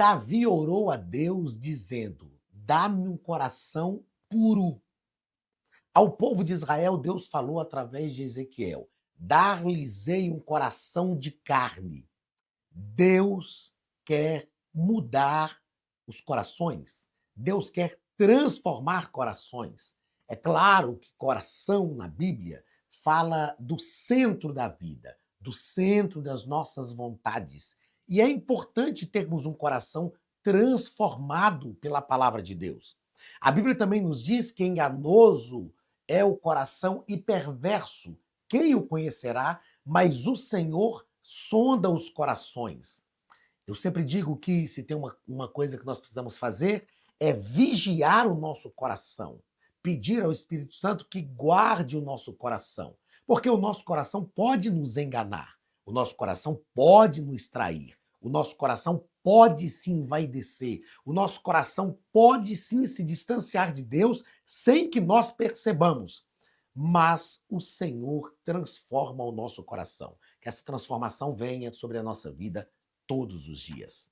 Davi orou a Deus dizendo: dá-me um coração puro. Ao povo de Israel, Deus falou através de Ezequiel: dar-lhes-ei um coração de carne. Deus quer mudar os corações. Deus quer transformar corações. É claro que coração na Bíblia fala do centro da vida, do centro das nossas vontades. E é importante termos um coração transformado pela palavra de Deus. A Bíblia também nos diz que enganoso é o coração e perverso. Quem o conhecerá? Mas o Senhor sonda os corações. Eu sempre digo que se tem uma coisa que nós precisamos fazer é vigiar o nosso coração, pedir ao Espírito Santo que guarde o nosso coração, porque o nosso coração pode nos enganar, o nosso coração pode nos trair, o nosso coração pode se envaidecer, o nosso coração pode sim se distanciar de Deus sem que nós percebamos. Mas o Senhor transforma o nosso coração. Que essa transformação venha sobre a nossa vida todos os dias.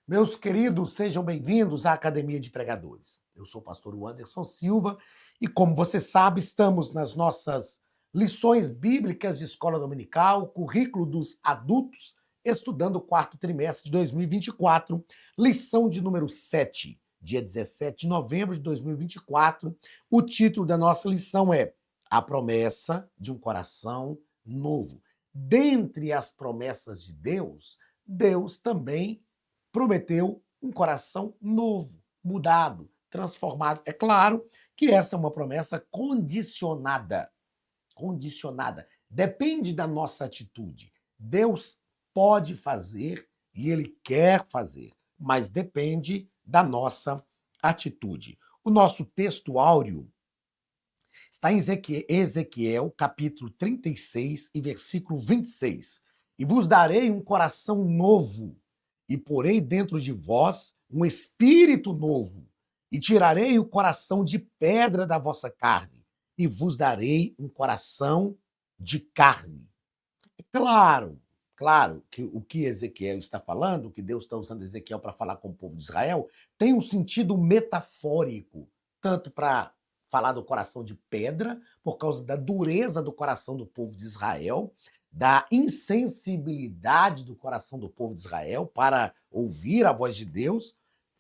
Meus queridos, sejam bem-vindos à Academia de Pregadores. Eu sou o pastor Anderson Silva e, como você sabe, estamos nas nossas lições bíblicas de escola dominical, currículo dos adultos, estudando o quarto trimestre de 2024, lição de número 7, dia 17 de novembro de 2024. O título da nossa lição é A Promessa de um Coração Novo. Dentre as promessas de Deus, Deus também prometeu um coração novo, mudado, transformado. É claro que essa é uma promessa condicionada. Condicionada. Depende da nossa atitude. Deus pode fazer e Ele quer fazer, mas depende da nossa atitude. O nosso texto áureo está em Ezequiel, capítulo 36 e versículo 26. E vos darei um coração novo, e porei dentro de vós um espírito novo, e tirarei o coração de pedra da vossa carne, e vos darei um coração de carne. É claro que o que Ezequiel está falando, o que Deus está usando Ezequiel para falar com o povo de Israel, tem um sentido metafórico, tanto para falar do coração de pedra, por causa da dureza do coração do povo de Israel, da insensibilidade do coração do povo de Israel para ouvir a voz de Deus.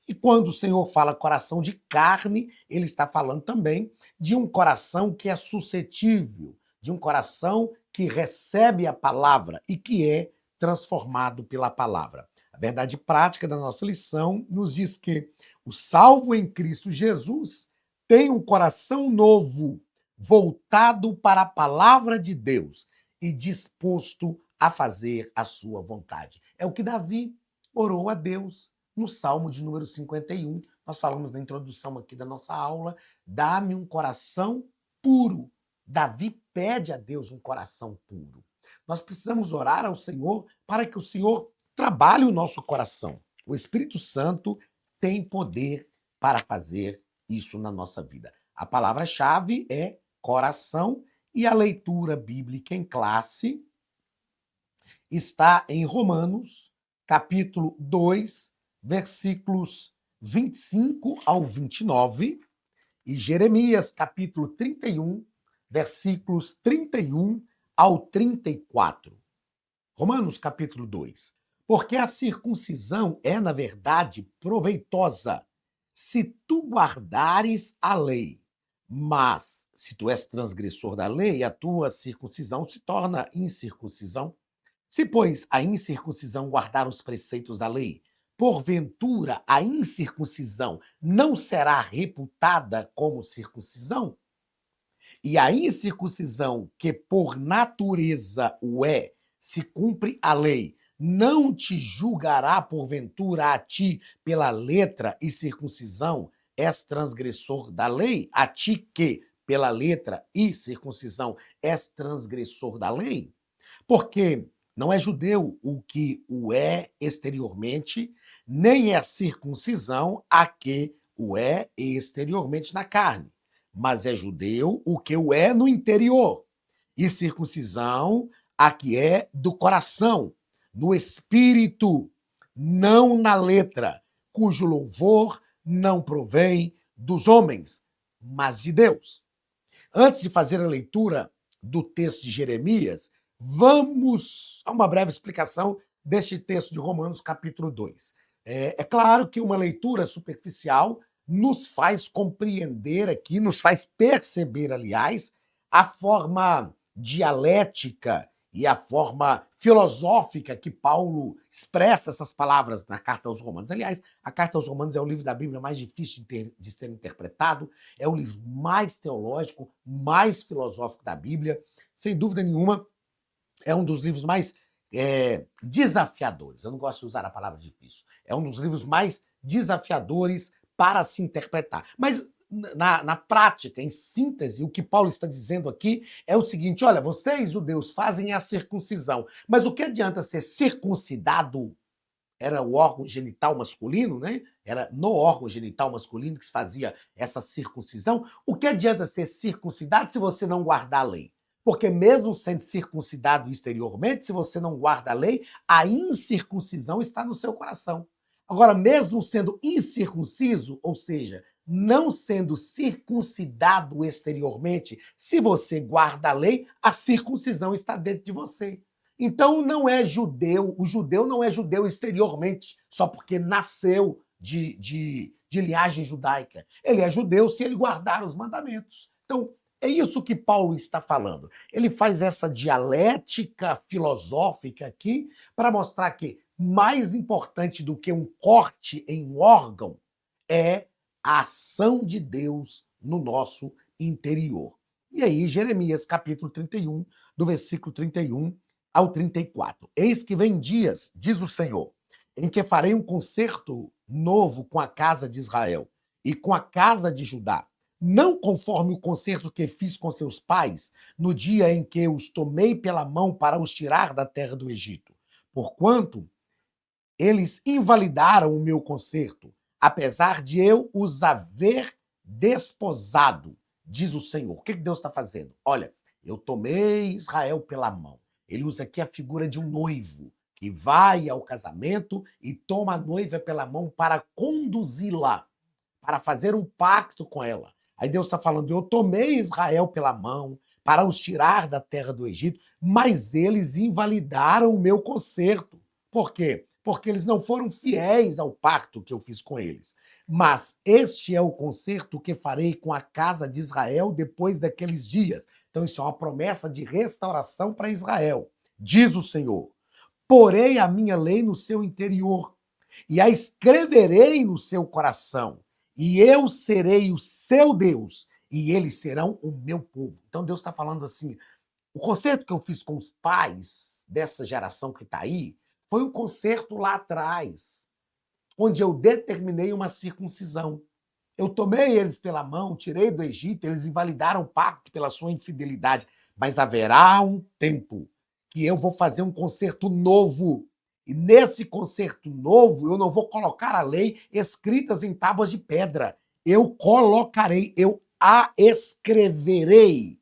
E quando o Senhor fala coração de carne, ele está falando também de um coração que é suscetível, de um coração que recebe a palavra e que é transformado pela palavra. A verdade prática da nossa lição nos diz que o salvo em Cristo Jesus tem um coração novo, voltado para a palavra de Deus e disposto a fazer a sua vontade. É o que Davi orou a Deus no Salmo de número 51. Nós falamos na introdução aqui da nossa aula, dá-me um coração puro. Davi pede a Deus um coração puro. Nós precisamos orar ao Senhor para que o Senhor trabalhe o nosso coração. O Espírito Santo tem poder para fazer isso na nossa vida. A palavra-chave é coração e a leitura bíblica em classe está em Romanos, capítulo 2, versículos 25 ao 29 e Jeremias, capítulo 31, versículos 31 ao 34. Romanos, capítulo 2. Porque a circuncisão é, na verdade, proveitosa, se tu guardares a lei. Mas, se tu és transgressor da lei, a tua circuncisão se torna incircuncisão. Se, pois, a incircuncisão guardar os preceitos da lei, porventura a incircuncisão não será reputada como circuncisão? E a incircuncisão, que por natureza o é, se cumpre a lei, não te julgará porventura a ti pela letra e circuncisão, és transgressor da lei? A ti que, pela letra e circuncisão, és transgressor da lei? Porque não é judeu o que o é exteriormente, nem é circuncisão a que o é exteriormente na carne, mas é judeu o que o é no interior, e circuncisão a que é do coração, no espírito, não na letra, cujo louvor não provém dos homens, mas de Deus. Antes de fazer a leitura do texto de Jeremias, vamos a uma breve explicação deste texto de Romanos, capítulo 2. É claro que uma leitura superficial nos faz compreender aqui, nos faz perceber, aliás, a forma dialética e a forma filosófica que Paulo expressa essas palavras na Carta aos Romanos. Aliás, a Carta aos Romanos é o livro da Bíblia mais difícil de ser interpretado, é o livro mais teológico, mais filosófico da Bíblia. Sem dúvida nenhuma, é um dos livros mais desafiadores. Eu não gosto de usar a palavra difícil. É um dos livros mais desafiadores para se interpretar. Mas na prática, em síntese, o que Paulo está dizendo aqui é o seguinte: olha, vocês, judeus, fazem a circuncisão, mas o que adianta ser circuncidado? Era o órgão genital masculino, né? Era no órgão genital masculino que se fazia essa circuncisão. O que adianta ser circuncidado se você não guardar a lei? Porque mesmo sendo circuncidado exteriormente, se você não guarda a lei, a incircuncisão está no seu coração. Agora, mesmo sendo incircunciso, ou seja, não sendo circuncidado exteriormente, se você guarda a lei, a circuncisão está dentro de você. Então não é judeu, o judeu não é judeu exteriormente, só porque nasceu de linhagem judaica. Ele é judeu se ele guardar os mandamentos. Então, é isso que Paulo está falando. Ele faz essa dialética filosófica aqui para mostrar que mais importante do que um corte em um órgão é a ação de Deus no nosso interior. E aí, Jeremias, capítulo 31, do versículo 31 ao 34. Eis que vem dias, diz o Senhor, em que farei um concerto novo com a casa de Israel e com a casa de Judá, não conforme o concerto que fiz com seus pais no dia em que os tomei pela mão para os tirar da terra do Egito, porquanto eles invalidaram o meu concerto, apesar de eu os haver desposado, diz o Senhor. O que Deus está fazendo? Olha, eu tomei Israel pela mão. Ele usa aqui a figura de um noivo que vai ao casamento e toma a noiva pela mão para conduzi-la, para fazer um pacto com ela. Aí Deus está falando, eu tomei Israel pela mão para os tirar da terra do Egito, mas eles invalidaram o meu concerto. Por quê? Porque eles não foram fiéis ao pacto que eu fiz com eles. Mas este é o concerto que farei com a casa de Israel depois daqueles dias. Então isso é uma promessa de restauração para Israel. Diz o Senhor, porei a minha lei no seu interior e a escreverei no seu coração, e eu serei o seu Deus e eles serão o meu povo. Então Deus está falando assim, o concerto que eu fiz com os pais dessa geração que está aí, foi um concerto lá atrás, onde eu determinei uma circuncisão. Eu tomei eles pela mão, tirei do Egito, eles invalidaram o pacto pela sua infidelidade. Mas haverá um tempo que eu vou fazer um concerto novo. E nesse concerto novo, eu não vou colocar a lei escritas em tábuas de pedra. Eu colocarei, eu a escreverei.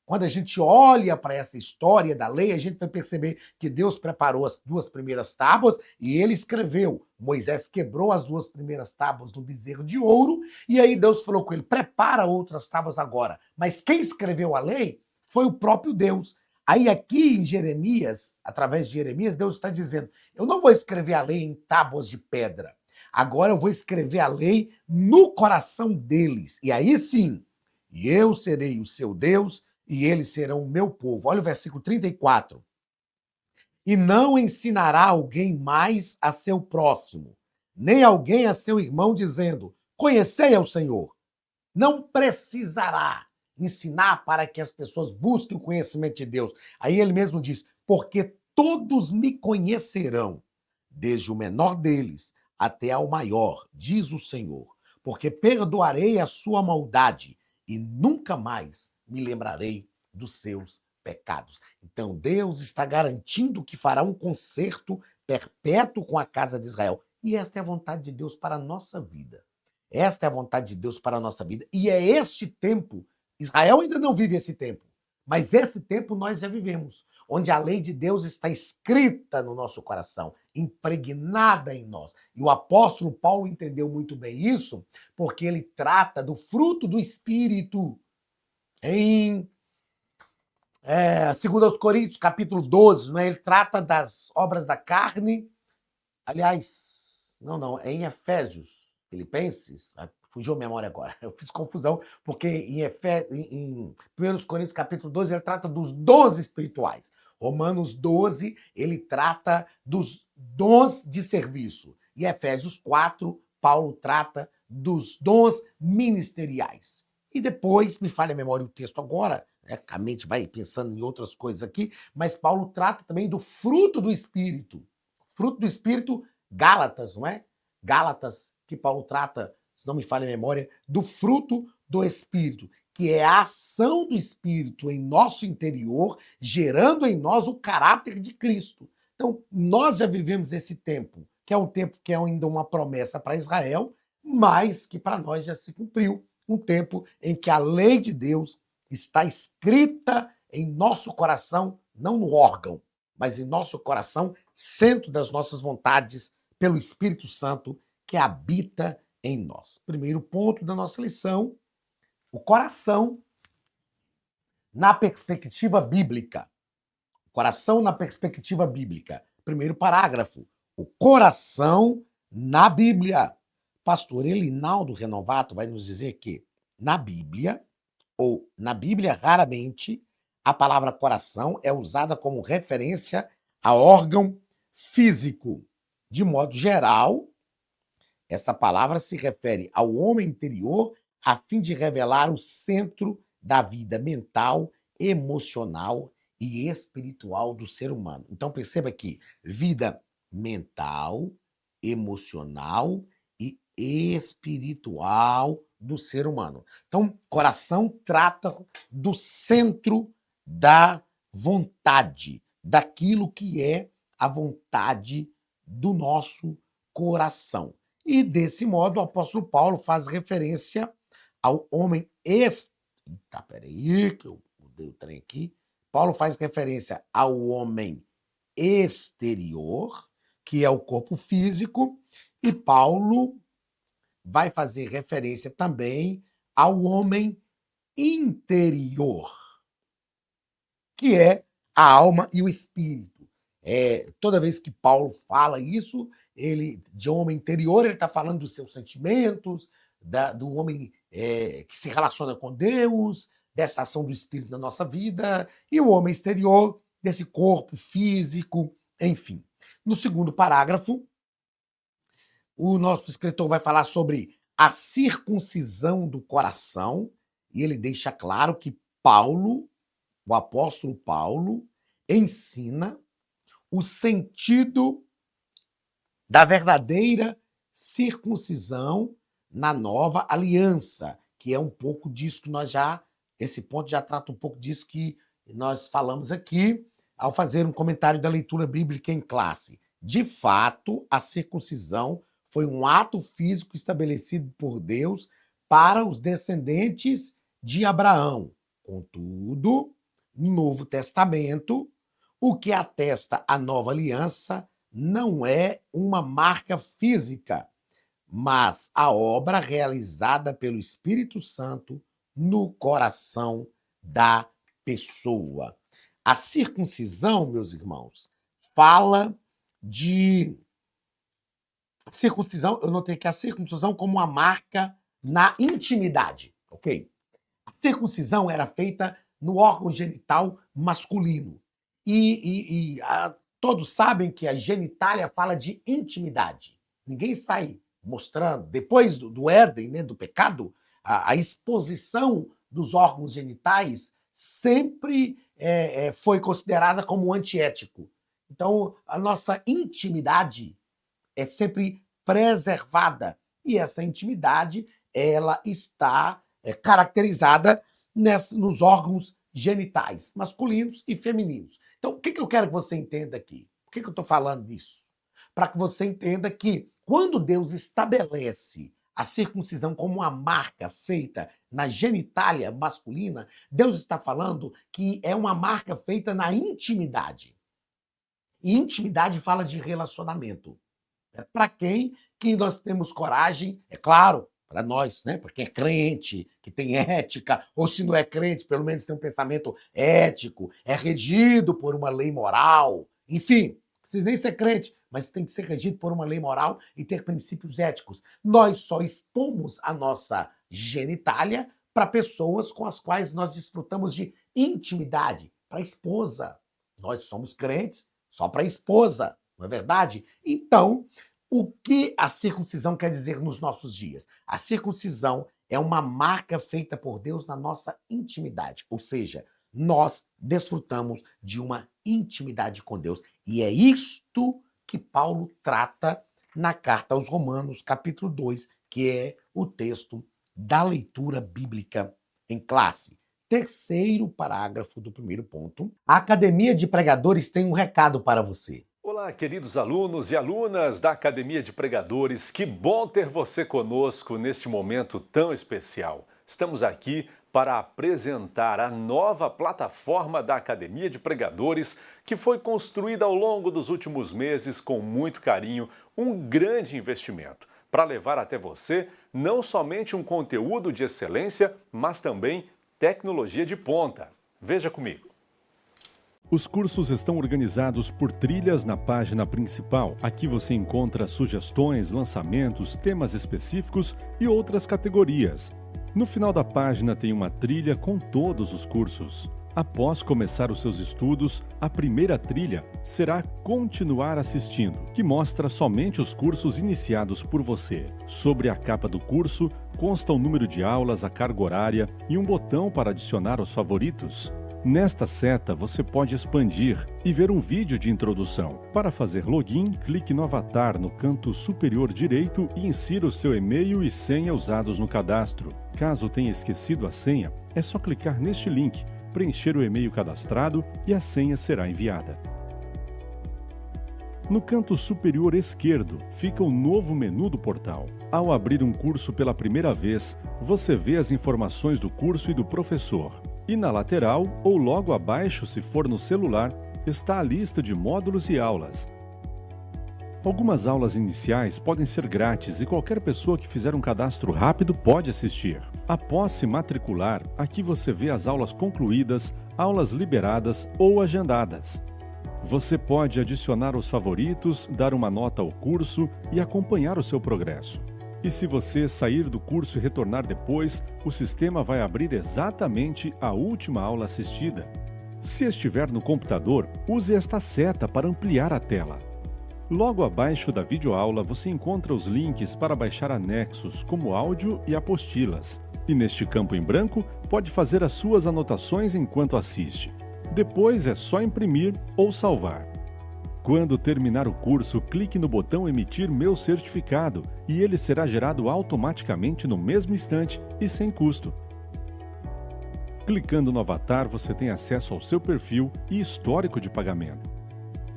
Quando a gente olha para essa história da lei, a gente vai perceber que Deus preparou as duas primeiras tábuas e ele escreveu. Moisés quebrou as duas primeiras tábuas do bezerro de ouro e aí Deus falou com ele, prepara outras tábuas agora. Mas quem escreveu a lei foi o próprio Deus. Aí aqui em Jeremias, através de Jeremias, Deus está dizendo, eu não vou escrever a lei em tábuas de pedra. Agora eu vou escrever a lei no coração deles. E aí sim, e eu serei o seu Deus e eles serão o meu povo. Olha o versículo 34. E não ensinará alguém mais a seu próximo, nem alguém a seu irmão, dizendo, conhecei ao Senhor. Não precisará ensinar para que as pessoas busquem o conhecimento de Deus. Aí ele mesmo diz, porque todos me conhecerão, desde o menor deles até ao maior, diz o Senhor, porque perdoarei a sua maldade e nunca mais me lembrarei dos seus pecados. Então Deus está garantindo que fará um concerto perpétuo com a casa de Israel. E esta é a vontade de Deus para a nossa vida. Esta é a vontade de Deus para a nossa vida. E é este tempo, Israel ainda não vive esse tempo, mas esse tempo nós já vivemos, onde a lei de Deus está escrita no nosso coração. impregnada em nós. E o apóstolo Paulo entendeu muito bem isso, porque ele trata do fruto do Espírito em 2 Coríntios, capítulo 12, né? Ele trata das obras da carne. Aliás, não, é em Efésios, Filipenses, fugiu a memória agora, eu fiz confusão, porque em 1 Coríntios capítulo 12 ele trata dos dons espirituais. Romanos 12, ele trata dos dons de serviço. E Efésios 4, Paulo trata dos dons ministeriais. E depois, me falha a memória o texto agora, a mente vai pensando em outras coisas aqui, mas Paulo trata também do fruto do Espírito. Fruto do Espírito, Gálatas, não é? Gálatas, que Paulo trata, se não me falha a memória, do fruto do Espírito, que é a ação do Espírito em nosso interior, gerando em nós o caráter de Cristo. Então, nós já vivemos esse tempo, que é um tempo que é ainda uma promessa para Israel, mas que para nós já se cumpriu, um tempo em que a lei de Deus está escrita em nosso coração, não no órgão, mas em nosso coração, centro das nossas vontades, pelo Espírito Santo que habita em nós. Primeiro ponto da nossa lição, o coração na perspectiva bíblica. O coração na perspectiva bíblica. Primeiro parágrafo, o coração na Bíblia. Pastor Elinaldo Renovato vai nos dizer que na Bíblia, ou na Bíblia raramente, a palavra coração é usada como referência a órgão físico. De modo geral, essa palavra se refere ao homem interior a fim de revelar o centro da vida mental, emocional e espiritual do ser humano. Então perceba que vida mental, emocional e espiritual do ser humano. Então, coração trata do centro da vontade, daquilo que é a vontade do nosso coração. E, desse modo, o apóstolo Paulo faz referência ao homem peraí, que eu mudei o trem aqui. Paulo faz referência ao homem exterior, que é o corpo físico, e Paulo vai fazer referência também ao homem interior, que é a alma e o espírito. Toda vez que Paulo fala isso, de homem interior, ele está falando dos seus sentimentos, do homem que se relaciona com Deus, dessa ação do Espírito na nossa vida, e o homem exterior, desse corpo físico, enfim. No segundo parágrafo, o nosso escritor vai falar sobre a circuncisão do coração, e ele deixa claro que Paulo, o apóstolo Paulo, ensina o sentido da verdadeira circuncisão na nova aliança, que é um pouco disso que esse ponto já trata um pouco disso que nós falamos aqui ao fazer um comentário da leitura bíblica em classe. De fato, a circuncisão foi um ato físico estabelecido por Deus para os descendentes de Abraão. Contudo, no Novo Testamento, o que atesta a nova aliança não é uma marca física, mas a obra realizada pelo Espírito Santo no coração da pessoa. A circuncisão, meus irmãos, fala de circuncisão, eu notei que a circuncisão como uma marca na intimidade, ok? A circuncisão era feita no órgão genital masculino. Todos sabem que a genitália fala de intimidade. Ninguém sai mostrando. Depois do Éden, né, do pecado, a exposição dos órgãos genitais sempre foi considerada como antiético. Então, a nossa intimidade é sempre preservada. E essa intimidade ela está caracterizada nos órgãos genitais, masculinos e femininos. Então, o que eu quero que você entenda aqui? Por que eu estou falando disso? Para que você entenda que quando Deus estabelece a circuncisão como uma marca feita na genitália masculina, Deus está falando que é uma marca feita na intimidade. E intimidade fala de relacionamento. Para quem que nós temos coragem? É claro, para nós, né? Porque é crente, que tem ética, ou se não é crente, pelo menos tem um pensamento ético, é regido por uma lei moral. Enfim, não precisa nem ser crente, mas tem que ser regido por uma lei moral e ter princípios éticos. Nós só expomos a nossa genitália para pessoas com as quais nós desfrutamos de intimidade, para a esposa. Nós somos crentes só para a esposa, não é verdade? Então, o que a circuncisão quer dizer nos nossos dias? A circuncisão é uma marca feita por Deus na nossa intimidade, ou seja, nós desfrutamos de uma intimidade com Deus. E é isto que Paulo trata na carta aos Romanos, capítulo 2, que é o texto da leitura bíblica em classe. Terceiro parágrafo do primeiro ponto. A Academia de Pregadores tem um recado para você. Olá, queridos alunos e alunas da Academia de Pregadores, que bom ter você conosco neste momento tão especial. Estamos aqui para apresentar a nova plataforma da Academia de Pregadores, que foi construída ao longo dos últimos meses com muito carinho, um grande investimento, para levar até você não somente um conteúdo de excelência, mas também tecnologia de ponta. Veja comigo. Os cursos estão organizados por trilhas na página principal. Aqui você encontra sugestões, lançamentos, temas específicos e outras categorias. No final da página tem uma trilha com todos os cursos. Após começar os seus estudos, a primeira trilha será Continuar assistindo, que mostra somente os cursos iniciados por você. Sobre a capa do curso, consta o número de aulas, a carga horária e um botão para adicionar aos favoritos. Nesta seta, você pode expandir e ver um vídeo de introdução. Para fazer login, clique no avatar no canto superior direito e insira o seu e-mail e senha usados no cadastro. Caso tenha esquecido a senha, é só clicar neste link, preencher o e-mail cadastrado e a senha será enviada. No canto superior esquerdo fica o novo menu do portal. Ao abrir um curso pela primeira vez, você vê as informações do curso e do professor. E na lateral, ou logo abaixo se for no celular, está a lista de módulos e aulas. Algumas aulas iniciais podem ser grátis e qualquer pessoa que fizer um cadastro rápido pode assistir. Após se matricular, aqui você vê as aulas concluídas, aulas liberadas ou agendadas. Você pode adicionar os favoritos, dar uma nota ao curso e acompanhar o seu progresso. E se você sair do curso e retornar depois, o sistema vai abrir exatamente a última aula assistida. Se estiver no computador, use esta seta para ampliar a tela. Logo abaixo da videoaula você encontra os links para baixar anexos, como áudio e apostilas. E neste campo em branco, pode fazer as suas anotações enquanto assiste. Depois é só imprimir ou salvar. Quando terminar o curso, clique no botão Emitir meu certificado e ele será gerado automaticamente no mesmo instante e sem custo. Clicando no avatar, você tem acesso ao seu perfil e histórico de pagamento.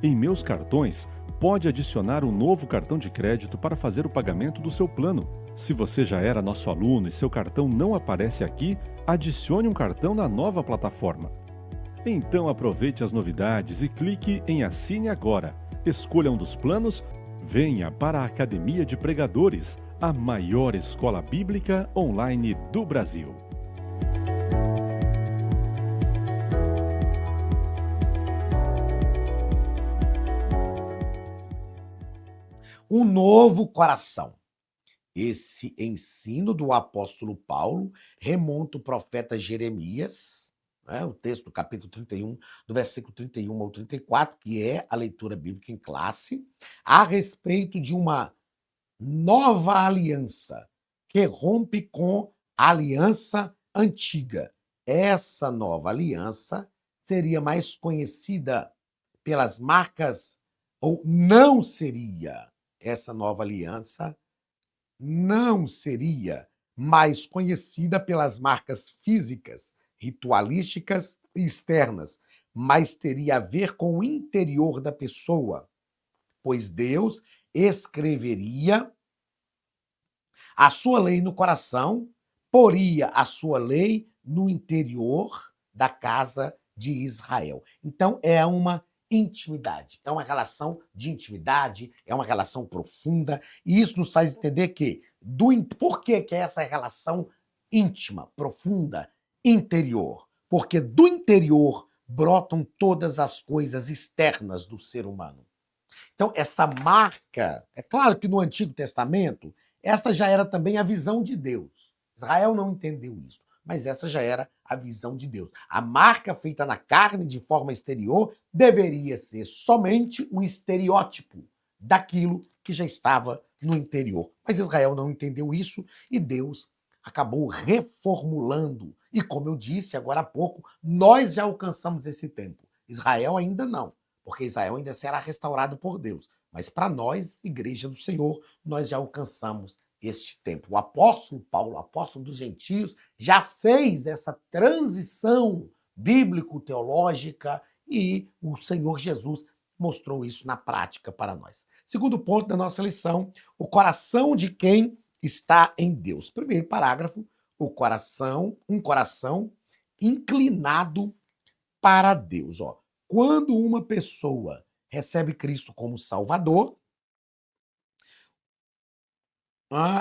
Em Meus Cartões, pode adicionar um novo cartão de crédito para fazer o pagamento do seu plano. Se você já era nosso aluno e seu cartão não aparece aqui, adicione um cartão na nova plataforma. Então aproveite as novidades e clique em Assine Agora. Escolha um dos planos, venha para a Academia de Pregadores, a maior escola bíblica online do Brasil. Um novo coração. Esse ensino do apóstolo Paulo remonta o profeta Jeremias, o texto do capítulo 31, do versículo 31 ao 34, que é a leitura bíblica em classe, a respeito de uma nova aliança que rompe com a aliança antiga. Essa nova aliança seria mais conhecida pelas marcas, ou não seria, essa nova aliança não seria mais conhecida pelas marcas físicas, ritualísticas e externas, mas teria a ver com o interior da pessoa, pois Deus escreveria a sua lei no coração, poria a sua lei no interior da casa de Israel. Então, é uma intimidade. É uma relação de intimidade, é uma relação profunda, e isso nos faz entender que por que é essa relação íntima, profunda, interior? Porque do interior brotam todas as coisas externas do ser humano. Então, essa marca, é claro que no Antigo Testamento, essa já era também a visão de Deus. Israel não entendeu isso, mas essa já era a visão de Deus. A marca feita na carne de forma exterior deveria ser somente um estereótipo daquilo que já estava no interior. Mas Israel não entendeu isso e Deus acabou reformulando. E como eu disse agora há pouco, nós já alcançamos esse tempo. Israel ainda não, porque Israel ainda será restaurado por Deus. Mas para nós, Igreja do Senhor, nós já alcançamos este tempo. O apóstolo Paulo, o apóstolo dos gentios, já fez essa transição bíblico-teológica e o Senhor Jesus mostrou isso na prática para nós. Segundo ponto da nossa lição, o coração de quem está em Deus. Primeiro parágrafo, um coração inclinado para Deus. Ó. Quando uma pessoa recebe Cristo como Salvador,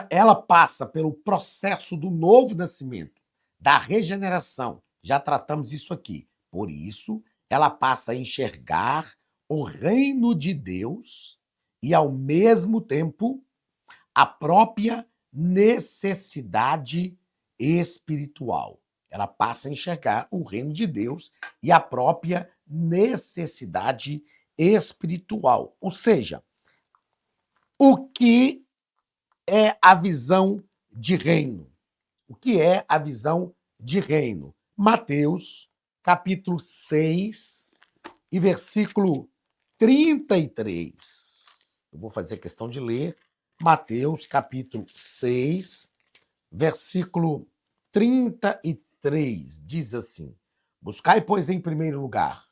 ela passa pelo processo do novo nascimento, da regeneração. Já tratamos isso aqui. Por isso, ela passa a enxergar o reino de Deus e, ao mesmo tempo, a própria necessidade espiritual. Ela passa a enxergar o reino de Deus e a própria necessidade espiritual. Ou seja, o que é a visão de reino? O que é a visão de reino? Mateus, capítulo 6 e versículo 33. Eu vou fazer questão de ler. Mateus, capítulo 6, versículo 33, diz assim: Buscai, pois, em primeiro lugar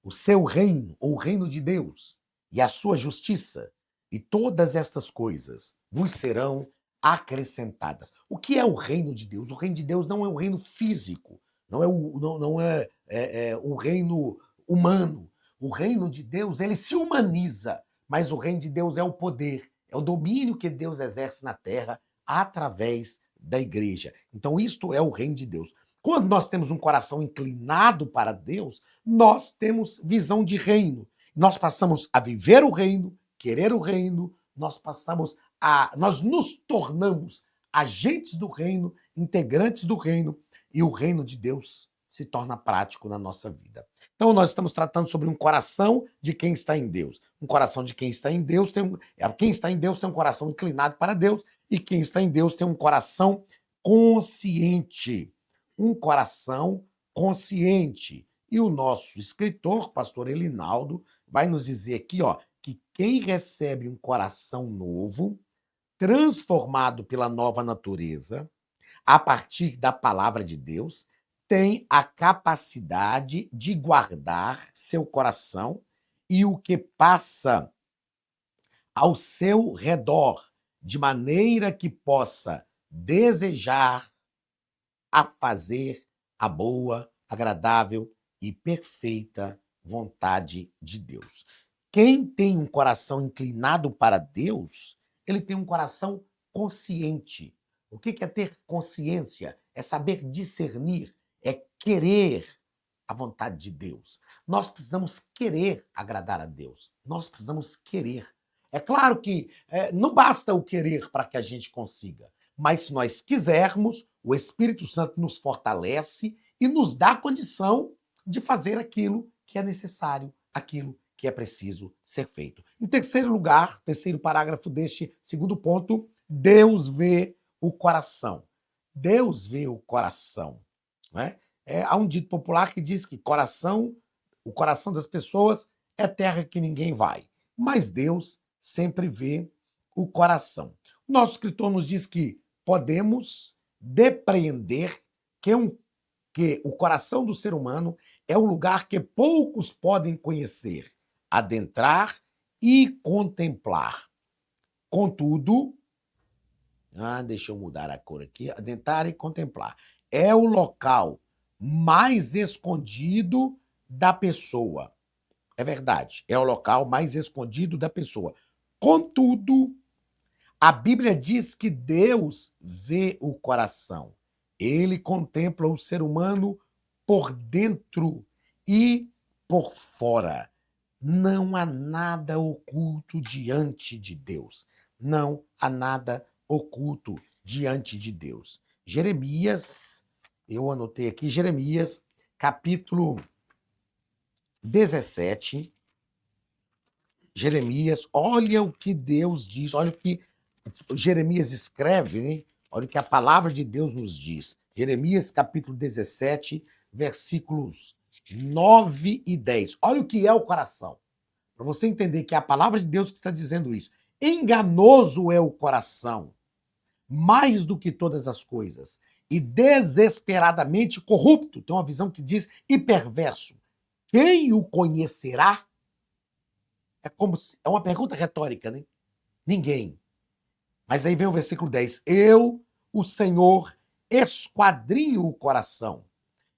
o seu reino, ou o reino de Deus, e a sua justiça, e todas estas coisas vos serão acrescentadas. O que é o reino de Deus? O reino de Deus não é o reino físico, não é o reino humano. O reino de Deus, ele se humaniza, mas o reino de Deus é o poder, é o domínio que Deus exerce na terra através da igreja. Então, isto é o reino de Deus. Quando nós temos um coração inclinado para Deus, nós temos visão de reino. Nós passamos a viver o reino, querer o reino, nós nos tornamos agentes do reino, integrantes do reino, e o reino de Deus se torna prático na nossa vida. Então, nós estamos tratando sobre um coração de quem está em Deus. Um coração de quem está em Deus quem está em Deus tem um coração inclinado para Deus, e quem está em Deus tem um coração consciente. Um coração consciente. E o nosso escritor, pastor Elinaldo, vai nos dizer aqui, ó, que quem recebe um coração novo, transformado pela nova natureza, a partir da palavra de Deus, tem a capacidade de guardar seu coração e o que passa ao seu redor, de maneira que possa desejar a fazer a boa, agradável e perfeita vontade de Deus. Quem tem um coração inclinado para Deus, ele tem um coração consciente. O que é ter consciência? É saber discernir, é querer a vontade de Deus. Nós precisamos querer agradar a Deus. Nós precisamos querer. É claro que não basta o querer para que a gente consiga, mas se nós quisermos, o Espírito Santo nos fortalece e nos dá a condição de fazer aquilo que é necessário, aquilo que é preciso ser feito. Em terceiro lugar, terceiro parágrafo deste segundo ponto, Deus vê o coração. Deus vê o coração. Não é? Há um dito popular que diz que o coração das pessoas é terra que ninguém vai, mas Deus sempre vê o coração. O nosso escritor nos diz que podemos depreender que o coração do ser humano é um lugar que poucos podem conhecer, adentrar e contemplar. Contudo, deixa eu mudar a cor aqui, adentrar e contemplar. É o local mais escondido da pessoa. É verdade, é o local mais escondido da pessoa. Contudo, a Bíblia diz que Deus vê o coração. Ele contempla o ser humano por dentro e por fora. Não há nada oculto diante de Deus. Não há nada oculto diante de Deus. Jeremias, eu anotei aqui, Jeremias, capítulo 17. Jeremias, olha o que Deus diz, olha o que Jeremias escreve, né? Olha o que a palavra de Deus nos diz. Jeremias, capítulo 17, versículos 9 e 10. Olha o que é o coração. Para você entender que é a palavra de Deus que está dizendo isso. Enganoso é o coração, mais do que todas as coisas, e desesperadamente corrupto. Tem uma visão que diz e perverso. Quem o conhecerá? É uma pergunta retórica, né? Ninguém. Mas aí vem o versículo 10. Eu, o Senhor, esquadrinho o coração.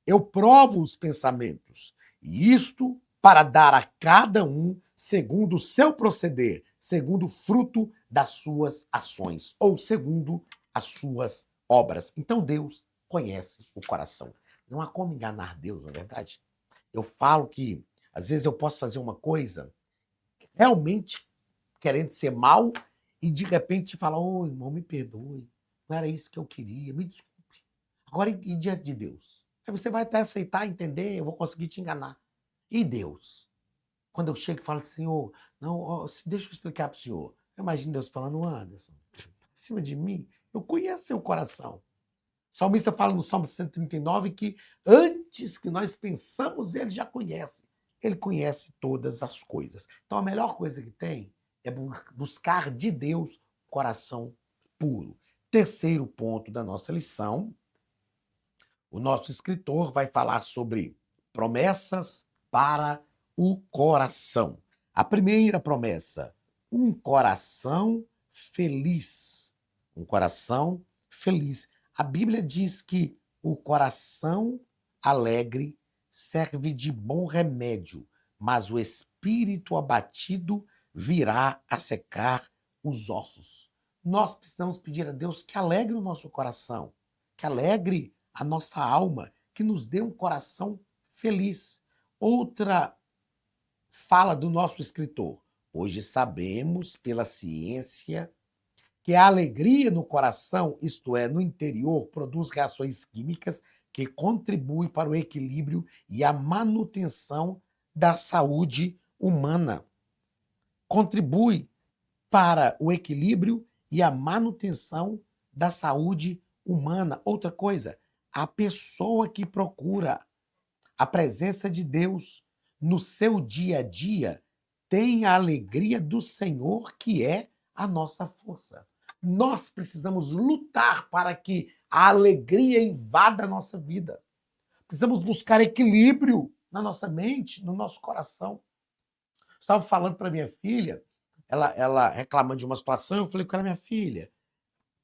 Eu provo os pensamentos. E isto para dar a cada um segundo o seu proceder, segundo o fruto das suas ações, ou segundo as suas obras. Então Deus conhece o coração. Não há como enganar Deus, não é verdade? Eu falo que, às vezes, eu posso fazer uma coisa realmente querendo ser mal e de repente falar, ô irmão, me perdoe, não era isso que eu queria, me desculpe. Agora, e diante de Deus? Aí você vai até aceitar, entender, eu vou conseguir te enganar. E Deus? Quando eu chego e falo, Senhor, não, ó, deixa eu explicar para o Senhor. Eu imagino Deus falando, Anderson, acima de mim, eu conheço seu coração. O salmista fala no Salmo 139 que antes que nós pensamos, ele já conhece. Ele conhece todas as coisas. Então a melhor coisa que tem é buscar de Deus coração puro. Terceiro ponto da nossa lição, o nosso escritor vai falar sobre promessas para o coração. A primeira promessa, um coração feliz. Um coração feliz. A Bíblia diz que o coração alegre serve de bom remédio, mas o espírito abatido virá a secar os ossos. Nós precisamos pedir a Deus que alegre o nosso coração, que alegre a nossa alma, que nos dê um coração feliz. Outra fala do nosso escritor. Hoje sabemos, pela ciência, que a alegria no coração, isto é, no interior, produz reações químicas que contribuem para o equilíbrio e a manutenção da saúde humana. Contribui para o equilíbrio e a manutenção da saúde humana. Outra coisa, a pessoa que procura a presença de Deus no seu dia a dia tem a alegria do Senhor, que é a nossa força. Nós precisamos lutar para que a alegria invada a nossa vida. Precisamos buscar equilíbrio na nossa mente, no nosso coração. Estava falando para minha filha, ela reclamando de uma situação, eu falei com ela, minha filha,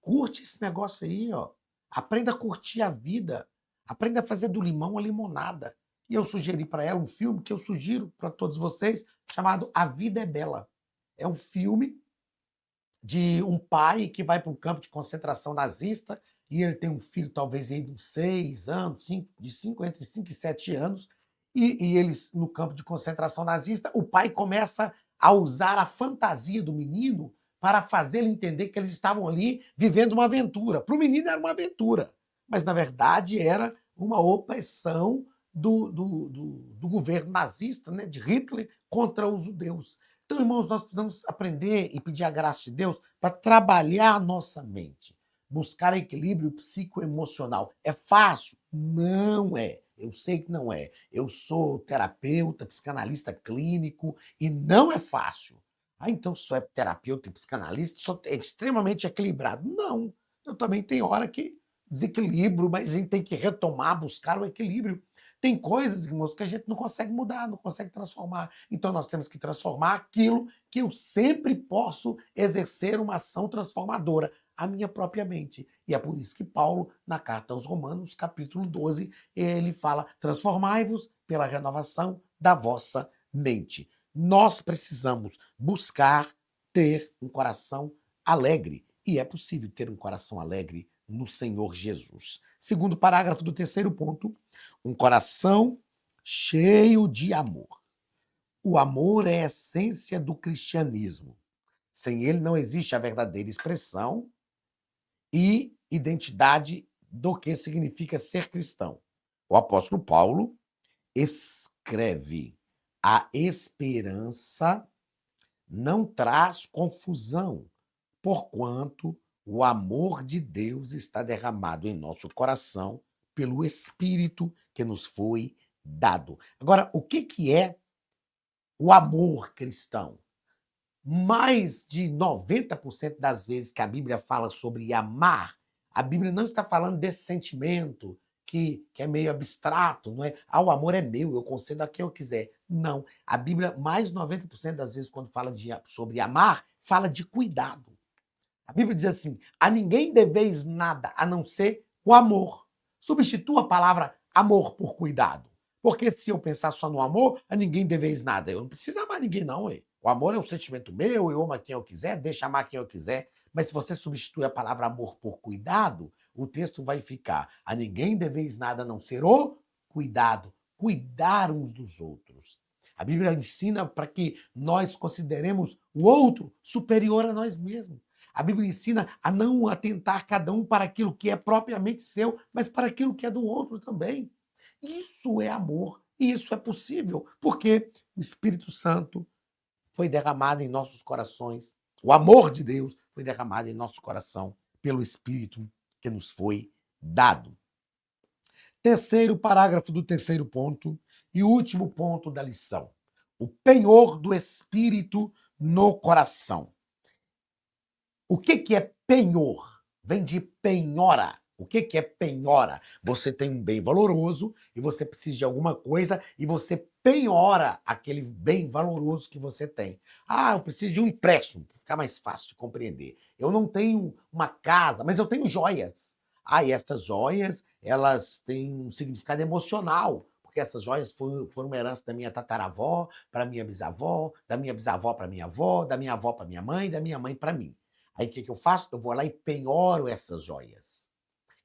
curte esse negócio aí, ó. Aprenda a curtir a vida. Aprenda a fazer do limão a limonada. E eu sugeri para ela um filme que eu sugiro para todos vocês, chamado A Vida é Bela. É um filme de um pai que vai para um campo de concentração nazista e ele tem um filho talvez aí de uns 6 anos, entre 5 e 7 anos, e eles, no campo de concentração nazista, o pai começa a usar a fantasia do menino para fazer ele entender que eles estavam ali vivendo uma aventura. Para o menino era uma aventura, mas na verdade era uma opressão do governo nazista, né, de Hitler, contra os judeus. Então, irmãos, nós precisamos aprender e pedir a graça de Deus para trabalhar a nossa mente, buscar equilíbrio psicoemocional. É fácil? Não é. Eu sei que não é. Eu sou terapeuta, psicanalista clínico e não é fácil. Ah, então só é terapeuta e psicanalista, só é extremamente equilibrado. Não. Eu também tenho hora que desequilibro, mas a gente tem que retomar, buscar o equilíbrio. Tem coisas, irmãos, que a gente não consegue mudar, não consegue transformar. Então nós temos que transformar aquilo que eu sempre posso exercer uma ação transformadora, a minha própria mente. E é por isso que Paulo, na carta aos Romanos, capítulo 12, ele fala: transformai-vos pela renovação da vossa mente. Nós precisamos buscar ter um coração alegre. E é possível ter um coração alegre no Senhor Jesus. Segundo parágrafo do terceiro ponto, um coração cheio de amor. O amor é a essência do cristianismo. Sem ele não existe a verdadeira expressão e identidade do que significa ser cristão. O apóstolo Paulo escreve: a esperança não traz confusão, porquanto o amor de Deus está derramado em nosso coração pelo Espírito que nos foi dado. Agora, o que é o amor cristão? Mais de 90% das vezes que a Bíblia fala sobre amar, a Bíblia não está falando desse sentimento que é meio abstrato, não é? Ah, o amor é meu, eu concedo a quem eu quiser. Não. A Bíblia, mais de 90% das vezes, quando fala sobre amar, fala de cuidado. A Bíblia diz assim: a ninguém deveis nada a não ser o amor. Substitua a palavra amor por cuidado. Porque se eu pensar só no amor, a ninguém deveis nada. Eu não preciso amar ninguém, não. Ué. O amor é um sentimento meu, eu amo a quem eu quiser, deixa amar quem eu quiser. Mas se você substitui a palavra amor por cuidado, o texto vai ficar: a ninguém deveis nada a não ser o cuidado. Cuidar uns dos outros. A Bíblia ensina para que nós consideremos o outro superior a nós mesmos. A Bíblia ensina a não atentar cada um para aquilo que é propriamente seu, mas para aquilo que é do outro também. Isso é amor. E isso é possível, porque o Espírito Santo foi derramado em nossos corações. O amor de Deus foi derramado em nosso coração pelo Espírito que nos foi dado. Terceiro parágrafo do terceiro ponto e último ponto da lição. O penhor do Espírito no coração. O que é penhor? Vem de penhora. O que é penhora? Você tem um bem valoroso e você precisa de alguma coisa e você penhora aquele bem valoroso que você tem. Ah, eu preciso de um empréstimo, para ficar mais fácil de compreender. Eu não tenho uma casa, mas eu tenho joias. Ah, e essas joias, elas têm um significado emocional, porque essas joias foram uma herança da minha tataravó para minha bisavó, da minha bisavó para minha avó, da minha avó para minha mãe, da minha mãe para mim. Aí o que eu faço? Eu vou lá e penhoro essas joias.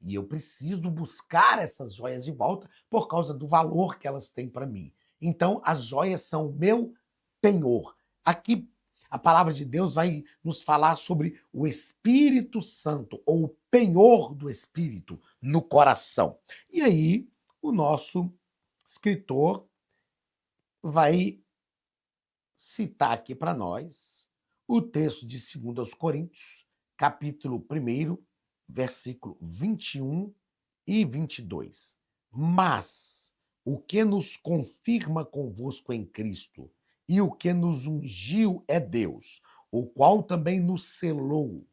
E eu preciso buscar essas joias de volta por causa do valor que elas têm para mim. Então, as joias são o meu penhor. Aqui, a palavra de Deus vai nos falar sobre o Espírito Santo, ou o penhor do Espírito no coração. E aí, o nosso escritor vai citar aqui para nós o texto de 2 Coríntios, capítulo 1, versículo 21 e 22. Mas o que nos confirma convosco em Cristo e o que nos ungiu é Deus, o qual também nos selou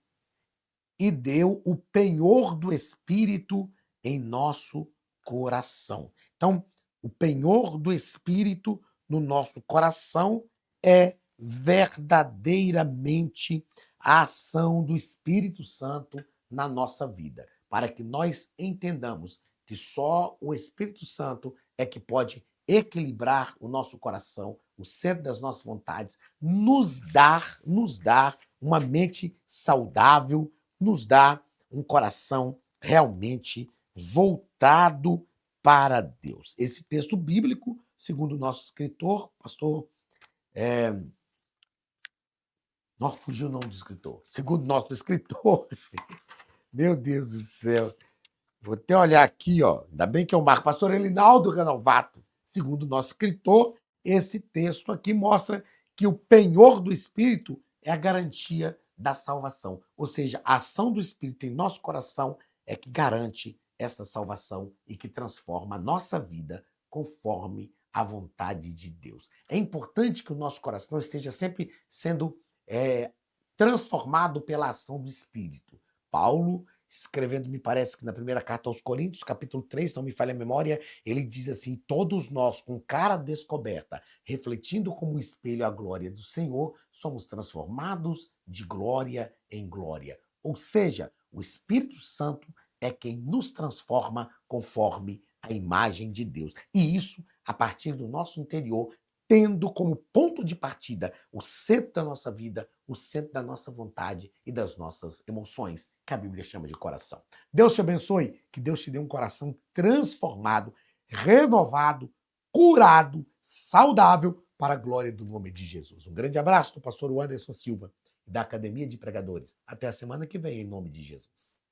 e deu o penhor do Espírito em nosso coração. Então, o penhor do Espírito no nosso coração é verdadeiramente a ação do Espírito Santo na nossa vida, para que nós entendamos que só o Espírito Santo é que pode equilibrar o nosso coração, o centro das nossas vontades, nos dar uma mente saudável, nos dá um coração realmente voltado para Deus. Esse texto bíblico, segundo o nosso escritor, pastor... Não, fugiu o nome do escritor. Segundo o nosso escritor, meu Deus do céu, vou até olhar aqui, ó. Ainda bem que é o Marco, pastor Elinaldo Renovato. Segundo o nosso escritor, esse texto aqui mostra que o penhor do Espírito é a garantia da salvação. Ou seja, a ação do Espírito em nosso coração é que garante esta salvação e que transforma a nossa vida conforme a vontade de Deus. É importante que o nosso coração esteja sempre sendo transformado pela ação do Espírito. Paulo, escrevendo, me parece que na primeira carta aos Coríntios, capítulo 3, não me falha a memória, ele diz assim: todos nós, com cara descoberta, refletindo como um espelho a glória do Senhor, somos transformados de glória em glória. Ou seja, o Espírito Santo é quem nos transforma conforme a imagem de Deus. E isso, a partir do nosso interior, tendo como ponto de partida o centro da nossa vida, o centro da nossa vontade e das nossas emoções, que a Bíblia chama de coração. Deus te abençoe, que Deus te dê um coração transformado, renovado, curado, saudável, para a glória do nome de Jesus. Um grande abraço do pastor Anderson Silva, da Academia de Pregadores. Até a semana que vem, em nome de Jesus.